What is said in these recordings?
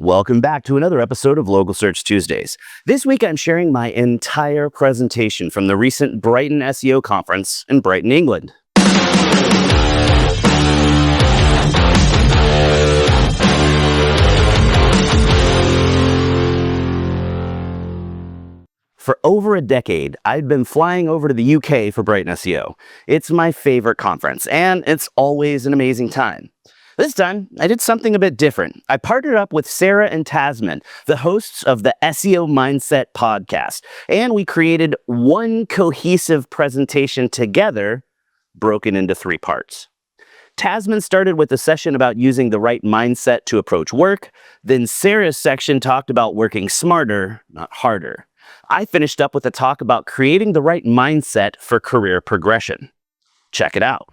Welcome back to another episode of Local Search Tuesdays. This week I'm sharing my entire presentation from the recent Brighton SEO conference in Brighton, England. For over a decade, I've been flying over to the UK for Brighton SEO. It's my favorite conference, and it's always an amazing time. This time, I did something a bit different. I partnered up with Sarah and Tazmin, the hosts of the SEO Mindset podcast, and we created one cohesive presentation together, broken into 3 parts. Tazmin started with a session about using the right mindset to approach work. Then Sarah's section talked about working smarter, not harder. I finished up with a talk about creating the right mindset for career progression. Check it out.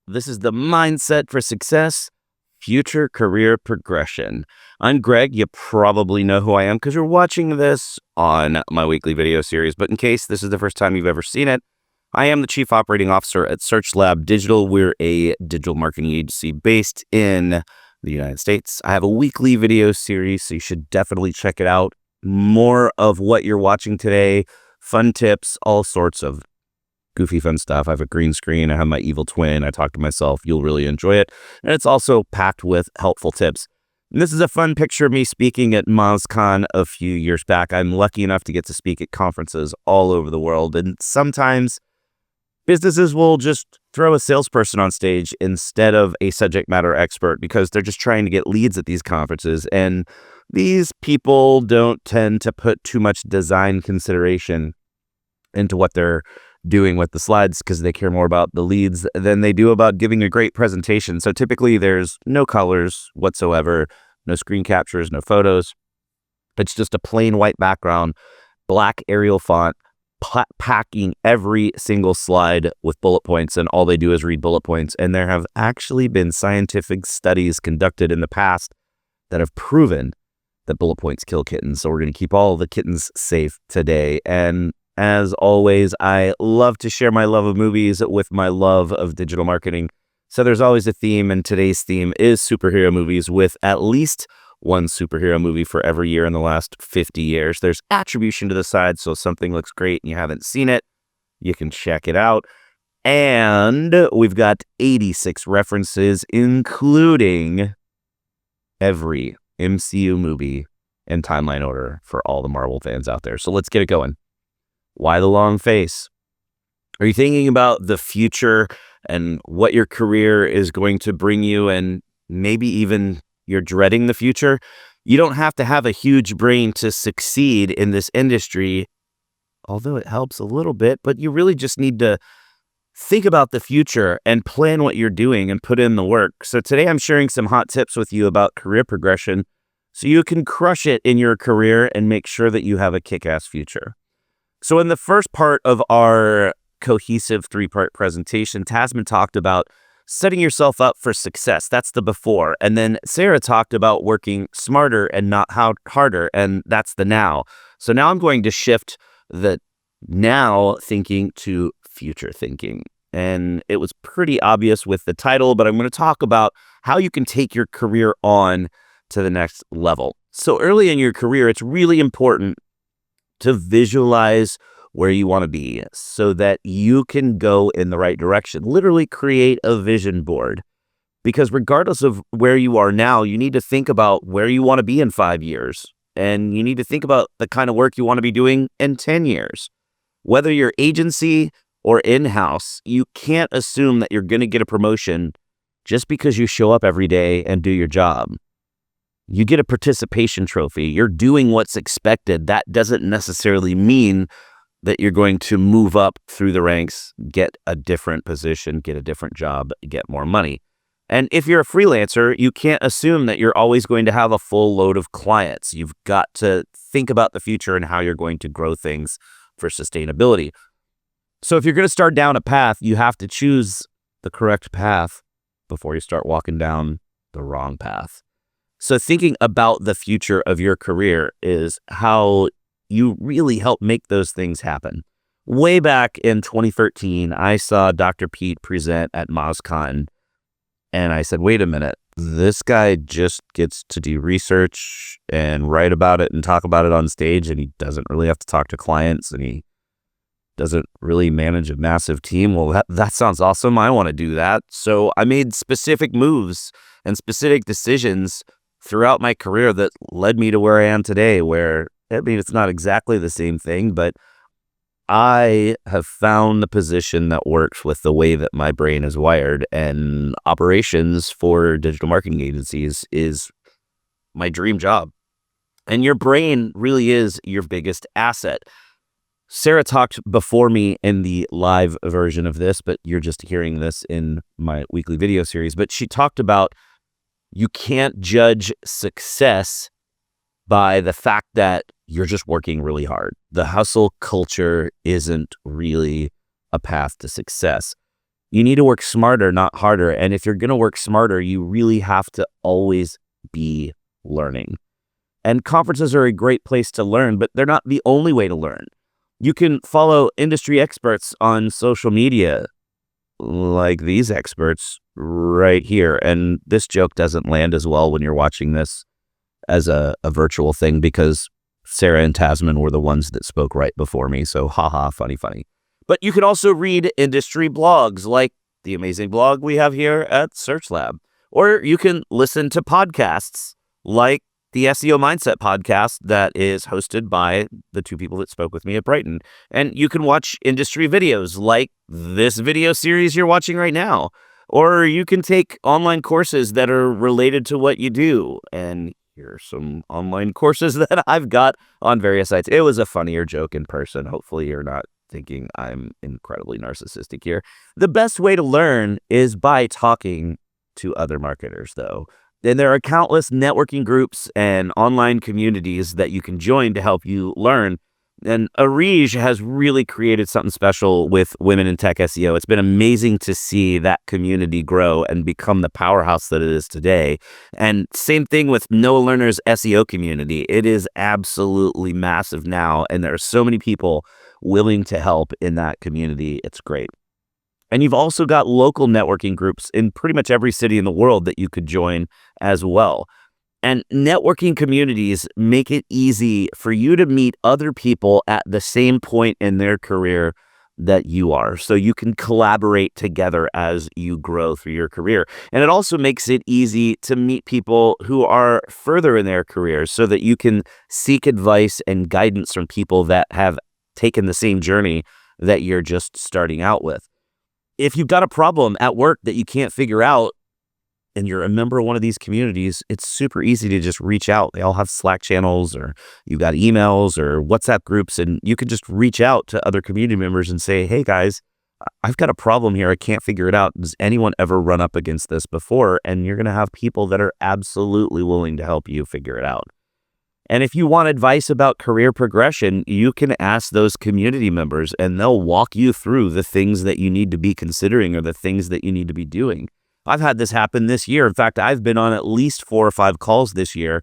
This is the Mindset for Success, Future Career Progression. I'm Greg. You probably know who I am because you're watching this on my weekly video series. But in case this is the first time you've ever seen it, I am the Chief Operating Officer at SearchLab Digital. We're a digital marketing agency based in the United States. I have a weekly video series, so you should definitely check it out. More of what you're watching today, fun tips, all sorts of goofy fun stuff. I have a green screen. I have my evil twin. I talk to myself. You'll really enjoy it. And it's also packed with helpful tips. And this is a fun picture of me speaking at MozCon a few years back. I'm lucky enough to get to speak at conferences all over the world. And sometimes businesses will just throw a salesperson on stage instead of a subject matter expert because they're just trying to get leads at these conferences. And these people don't tend to put too much design consideration into what they're doing with the slides because they care more about the leads than they do about giving a great presentation. So typically there's no colors whatsoever, no screen captures, no photos. It's just a plain white background, black Arial font, packing every single slide with bullet points, and all they do is read bullet points. And there have actually been scientific studies conducted in the past that have proven that bullet points kill kittens. So we're going to keep all the kittens safe today. And as always, I love to share my love of movies with my love of digital marketing. So there's always a theme, and today's theme is superhero movies, with at least one superhero movie for every year in the last 50 years. There's attribution to the side, so if something looks great and you haven't seen it, you can check it out. And we've got 86 references, including every MCU movie in timeline order for all the Marvel fans out there. So let's get it going. Why the long face? Are you thinking about the future and what your career is going to bring you, and maybe even you're dreading the future? You don't have to have a huge brain to succeed in this industry, although it helps a little bit, but you really just need to think about the future and plan what you're doing and put in the work. So today I'm sharing some hot tips with you about career progression so you can crush it in your career and make sure that you have a kick-ass future. So in the first part of our cohesive 3-part presentation, Tazmin talked about setting yourself up for success. That's the before. And then Sarah talked about working smarter and not harder, and that's the now. So now I'm going to shift the now thinking to future thinking. And it was pretty obvious with the title, but I'm going to talk about how you can take your career on to the next level. So early in your career, it's really important to visualize where you want to be so that you can go in the right direction. Literally create a vision board, because regardless of where you are now, you need to think about where you want to be in 5 years, and you need to think about the kind of work you want to be doing in 10 years. Whether you're agency or in-house, you can't assume that you're going to get a promotion just because you show up every day and do your job. You get a participation trophy. You're doing what's expected. That doesn't necessarily mean that you're going to move up through the ranks, get a different position, get a different job, get more money. And if you're a freelancer, you can't assume that you're always going to have a full load of clients. You've got to think about the future and how you're going to grow things for sustainability. So if you're going to start down a path, you have to choose the correct path before you start walking down the wrong path. So thinking about the future of your career is how you really help make those things happen. Way back in 2013, I saw Dr. Pete present at MozCon, and I said, wait a minute, this guy just gets to do research and write about it and talk about it on stage, and he doesn't really have to talk to clients, and he doesn't really manage a massive team. Well, that sounds awesome. I want to do that. So I made specific moves and specific decisions throughout my career that led me to where I am today, where, I mean, it's not exactly the same thing, but I have found the position that works with the way that my brain is wired, and operations for digital marketing agencies is my dream job. And your brain really is your biggest asset. Sarah talked before me in the live version of this, but you're just hearing this in my weekly video series. But she talked about you can't judge success by the fact that you're just working really hard. The hustle culture isn't really a path to success. You need to work smarter, not harder. And if you're going to work smarter, you really have to always be learning. And conferences are a great place to learn, but they're not the only way to learn. You can follow industry experts on social media, like these experts right here. And this joke doesn't land as well when you're watching this as a virtual thing, because Sarah and Tazmin were the ones that spoke right before me. So haha, funny. But you can also read industry blogs like the amazing blog we have here at SearchLab. Or you can listen to podcasts like the SEO Mindset podcast that is hosted by the two people that spoke with me at Brighton. And you can watch industry videos like this video series you're watching right now. Or you can take online courses that are related to what you do. And here are some online courses that I've got on various sites. It was a funnier joke in person. Hopefully you're not thinking I'm incredibly narcissistic here. The best way to learn is by talking to other marketers, though. And there are countless networking groups and online communities that you can join to help you learn. And Arij has really created something special with women in tech SEO. It's been amazing to see that community grow and become the powerhouse that it is today. And same thing with Noah Lerner's SEO community. It is absolutely massive now, and there are so many people willing to help in that community. It's great. And you've also got local networking groups in pretty much every city in the world that you could join as well. And networking communities make it easy for you to meet other people at the same point in their career that you are. So you can collaborate together as you grow through your career. And it also makes it easy to meet people who are further in their careers so that you can seek advice and guidance from people that have taken the same journey that you're just starting out with. If you've got a problem at work that you can't figure out and you're a member of one of these communities, it's super easy to just reach out. They all have Slack channels, or you've got emails or WhatsApp groups, and you can just reach out to other community members and say, hey guys, I've got a problem here. I can't figure it out. Does anyone ever run up against this before? And you're going to have people that are absolutely willing to help you figure it out. And if you want advice about career progression, you can ask those community members and they'll walk you through the things that you need to be considering or the things that you need to be doing. I've had this happen this year. In fact, I've been on at least 4 or 5 calls this year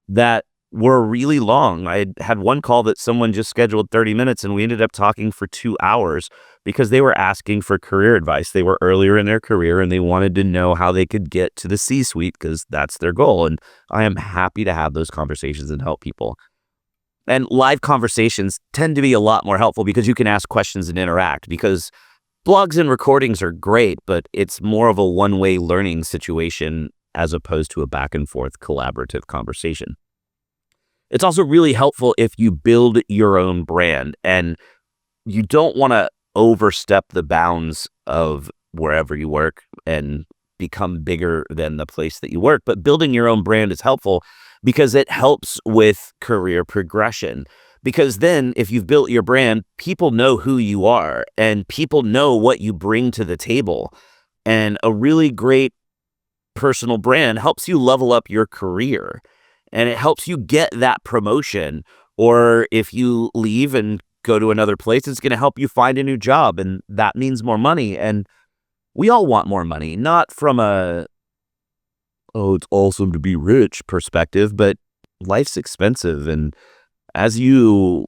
that were really long. I had one call that someone just scheduled 30 minutes and we ended up talking for 2 hours because they were asking for career advice. They were earlier in their career and they wanted to know how they could get to the C-suite because that's their goal. And I am happy to have those conversations and help people. And live conversations tend to be a lot more helpful because you can ask questions and interact, because blogs and recordings are great, but it's more of a one-way learning situation as opposed to a back and forth collaborative conversation. It's also really helpful if you build your own brand and you don't want to overstep the bounds of wherever you work and become bigger than the place that you work. But building your own brand is helpful because it helps with career progression. Because then if you've built your brand, people know who you are and people know what you bring to the table. And a really great personal brand helps you level up your career. And it helps you get that promotion. Or if you leave and go to another place, it's going to help you find a new job. And that means more money. And we all want more money, not from a, oh, it's awesome to be rich perspective, but life's expensive. And as you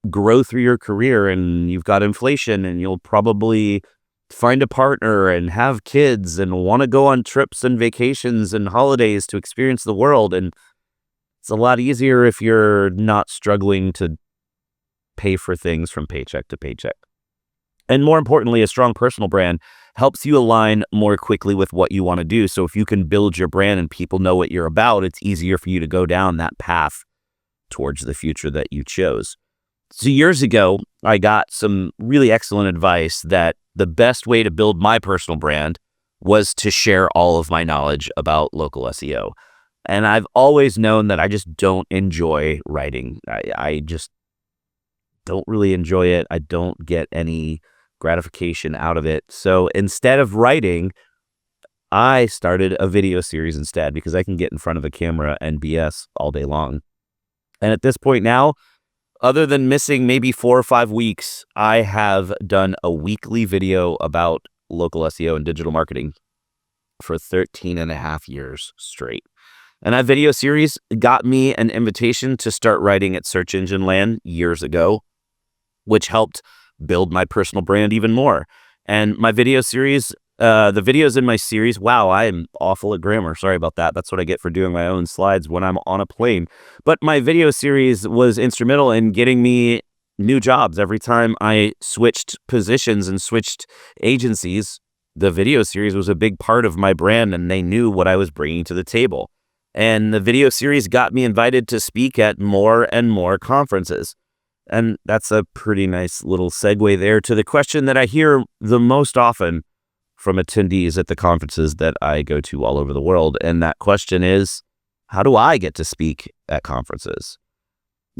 grow through your career and you've got inflation and you'll probably find a partner and have kids and want to go on trips and vacations and holidays to experience the world. And it's a lot easier if you're not struggling to pay for things from paycheck to paycheck. And more importantly, a strong personal brand helps you align more quickly with what you want to do. So if you can build your brand and people know what you're about, it's easier for you to go down that path towards the future that you chose. So years ago, I got some really excellent advice that the best way to build my personal brand was to share all of my knowledge about local SEO. And I've always known that I just don't enjoy writing. I just don't really enjoy it. I don't get any gratification out of it. So instead of writing, I started a video series instead because I can get in front of a camera and BS all day long. And at this point now, other than missing maybe 4 or 5 weeks, I have done a weekly video about local SEO and digital marketing for 13 and a half years straight. And that video series got me an invitation to start writing at Search Engine Land years ago, which helped build my personal brand even more. And my video series, the videos in my series, wow, I am awful at grammar. Sorry about that. That's what I get for doing my own slides when I'm on a plane. But my video series was instrumental in getting me new jobs. Every time I switched positions and switched agencies, the video series was a big part of my brand and they knew what I was bringing to the table. And the video series got me invited to speak at more and more conferences. And that's a pretty nice little segue there to the question that I hear the most often from attendees at the conferences that I go to all over the world. And that question is, how do I get to speak at conferences?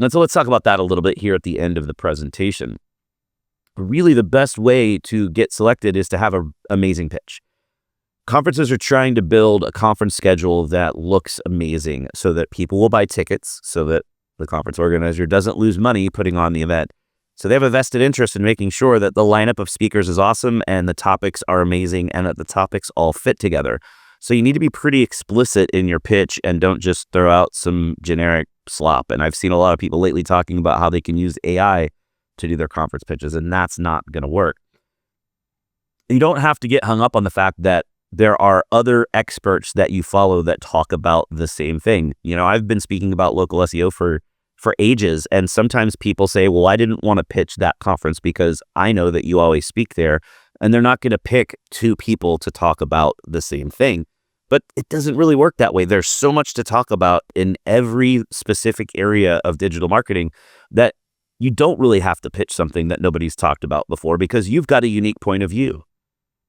And so let's talk about that a little bit here at the end of the presentation. Really, the best way to get selected is to have an amazing pitch. Conferences are trying to build a conference schedule that looks amazing so that people will buy tickets, so that the conference organizer doesn't lose money putting on the event. So they have a vested interest in making sure that the lineup of speakers is awesome and the topics are amazing and that the topics all fit together. So you need to be pretty explicit in your pitch and don't just throw out some generic slop. And I've seen a lot of people lately talking about how they can use AI to do their conference pitches, and that's not going to work. You don't have to get hung up on the fact that there are other experts that you follow that talk about the same thing. You know, I've been speaking about local SEO for ages, and sometimes people say, well, I didn't want to pitch that conference because I know that you always speak there, and they're not going to pick 2 people to talk about the same thing. But it doesn't really work that way. There's so much to talk about in every specific area of digital marketing that you don't really have to pitch something that nobody's talked about before because you've got a unique point of view.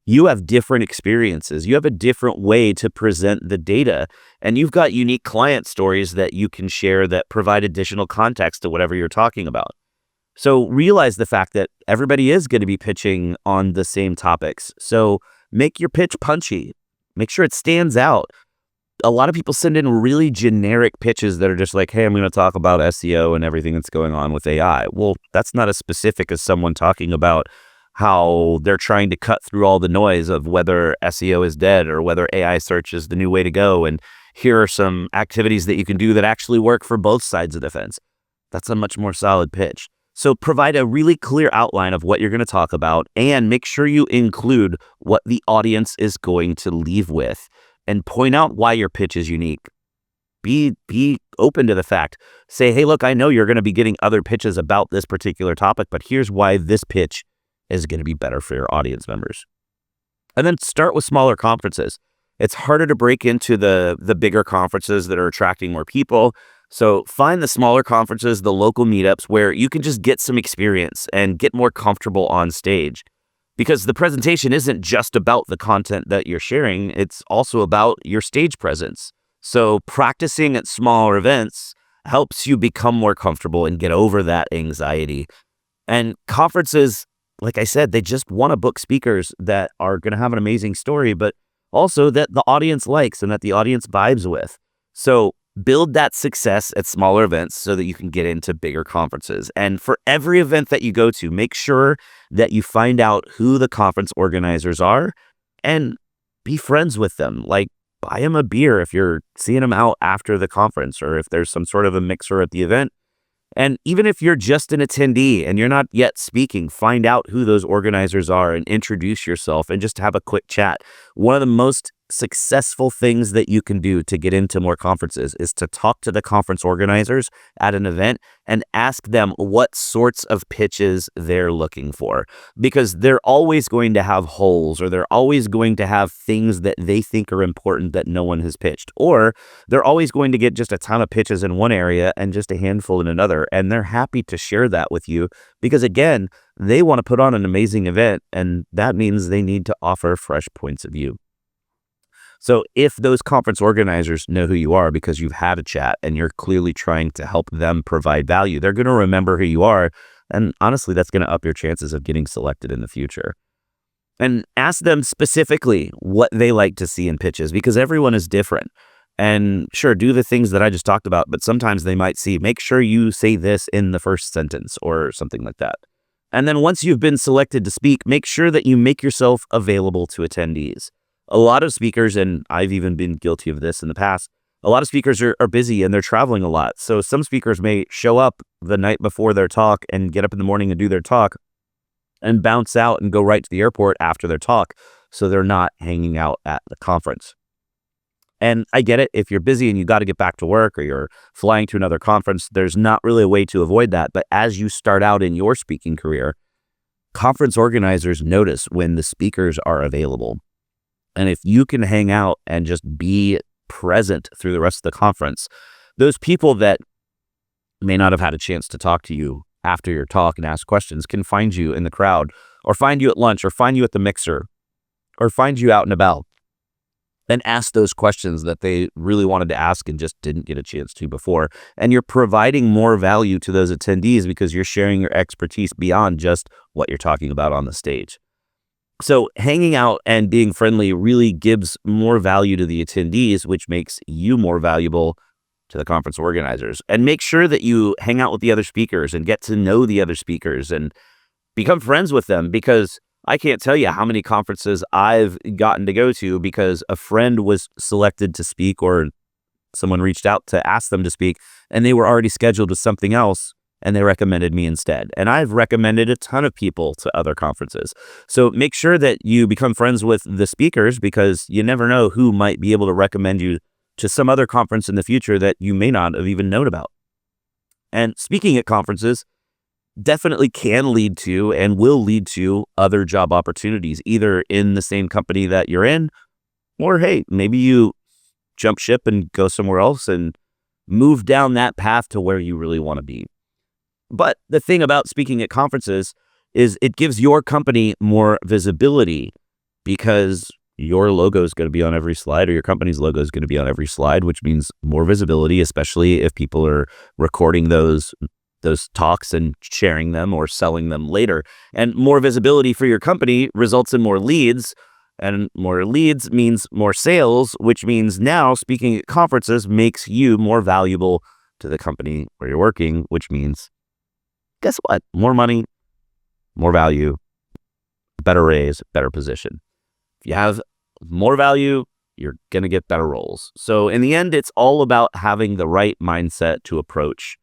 You have different experiences. You have a different way to present the data, and you've got unique client stories that you can share that provide additional context to whatever you're talking about. So realize the fact that everybody is going to be pitching on the same topics. So make your pitch punchy. Make sure it stands out. A lot of people send in really generic pitches that are just like, hey, I'm going to talk about SEO and everything that's going on with AI. Well, that's not as specific as someone talking about how they're trying to cut through all the noise of whether SEO is dead or whether AI search is the new way to go. And here are some activities that you can do that actually work for both sides of the fence. That's a much more solid pitch. So provide a really clear outline of what you're going to talk about and make sure you include what the audience is going to leave with and point out why your pitch is unique. Be open to the fact. Say, hey, look, I know you're going to be getting other pitches about this particular topic, but here's why this pitch is going to be better for your audience members. And then start with smaller conferences. It's harder to break into the bigger conferences that are attracting more people. So find the smaller conferences, the local meetups where you can just get some experience and get more comfortable on stage. Because the presentation isn't just about the content that you're sharing, it's also about your stage presence. So practicing at smaller events helps you become more comfortable and get over that anxiety. And conferences, like I said, they just want to book speakers that are going to have an amazing story, but also that the audience likes and that the audience vibes with. So build that success at smaller events so that you can get into bigger conferences. And for every event that you go to, make sure that you find out who the conference organizers are and be friends with them. Like, buy them a beer if you're seeing them out after the conference, or if there's some sort of a mixer at the event. And even if you're just an attendee and you're not yet speaking, find out who those organizers are and introduce yourself and just have a quick chat. One of the most successful things that you can do to get into more conferences is to talk to the conference organizers at an event and ask them what sorts of pitches they're looking for, because they're always going to have holes, or they're always going to have things that they think are important that no one has pitched, or they're always going to get just a ton of pitches in one area and just a handful in another. And they're happy to share that with you because, again, they want to put on an amazing event, and that means they need to offer fresh points of view. So if those conference organizers know who you are because you've had a chat and you're clearly trying to help them provide value, they're going to remember who you are. And honestly, that's going to up your chances of getting selected in the future. And ask them specifically what they like to see in pitches, because everyone is different. And sure, do the things that I just talked about, but sometimes they might see, make sure you say this in the first sentence or something like that. And then once you've been selected to speak, make sure that you make yourself available to attendees. A lot of speakers, and I've even been guilty of this in the past, a lot of speakers are busy and they're traveling a lot. So some speakers may show up the night before their talk and get up in the morning and do their talk and bounce out and go right to the airport after their talk. So they're not hanging out at the conference. And I get it. If you're busy and you got to get back to work or you're flying to another conference, there's not really a way to avoid that. But as you start out in your speaking career, conference organizers notice when the speakers are available. And if you can hang out and just be present through the rest of the conference, those people that may not have had a chance to talk to you after your talk and ask questions can find you in the crowd, or find you at lunch, or find you at the mixer, or find you out and about, and ask those questions that they really wanted to ask and just didn't get a chance to before. And you're providing more value to those attendees because you're sharing your expertise beyond just what you're talking about on the stage. So hanging out and being friendly really gives more value to the attendees, which makes you more valuable to the conference organizers. And make sure that you hang out with the other speakers and get to know the other speakers and become friends with them, because I can't tell you how many conferences I've gotten to go to because a friend was selected to speak, or someone reached out to ask them to speak, and they were already scheduled with something else, and they recommended me instead. And I've recommended a ton of people to other conferences. So make sure that you become friends with the speakers, because you never know who might be able to recommend you to some other conference in the future that you may not have even known about. And speaking at conferences definitely can lead to and will lead to other job opportunities, either in the same company that you're in, or hey, maybe you jump ship and go somewhere else and move down that path to where you really want to be. But the thing about speaking at conferences is it gives your company more visibility, because your logo is going to be on every slide, or your company's logo is going to be on every slide, which means more visibility, especially if people are recording those talks and sharing them or selling them later. And more visibility for your company results in more leads, and more leads means more sales, which means now speaking at conferences makes you more valuable to the company where you're working, which means, guess what? More money, more value, better raise, better position. If you have more value, you're going to get better roles. So in the end, it's all about having the right mindset to approach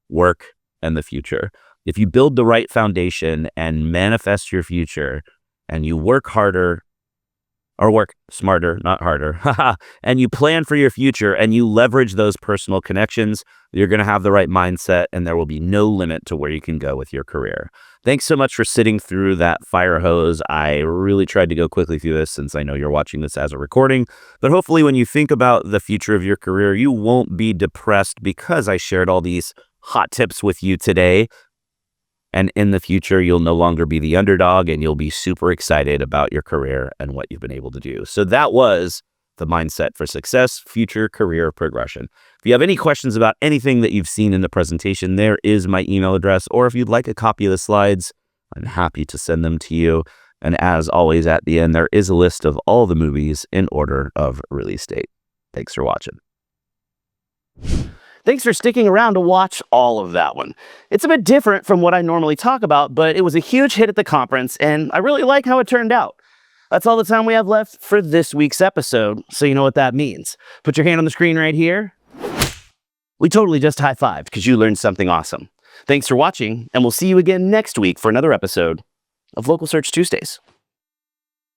work and the future. If you build the right foundation and manifest your future, and you work harder, or work smarter, not harder, and you plan for your future and you leverage those personal connections, you're going to have the right mindset, and there will be no limit to where you can go with your career. Thanks so much for sitting through that fire hose. I really tried to go quickly through this since I know you're watching this as a recording, but hopefully when you think about the future of your career, you won't be depressed because I shared all these hot tips with you today. And in the future, you'll no longer be the underdog, and you'll be super excited about your career and what you've been able to do. So that was the Mindset for Success, Future Career Progression. If you have any questions about anything that you've seen in the presentation, there is my email address. Or if you'd like a copy of the slides, I'm happy to send them to you. And as always, at the end, there is a list of all the movies in order of release date. Thanks for watching. Thanks for sticking around to watch all of that one. It's a bit different from what I normally talk about, but it was a huge hit at the conference, and I really like how it turned out. That's all the time we have left for this week's episode, so you know what that means. Put your hand on the screen right here. We totally just high-fived because you learned something awesome. Thanks for watching, and we'll see you again next week for another episode of Local Search Tuesdays.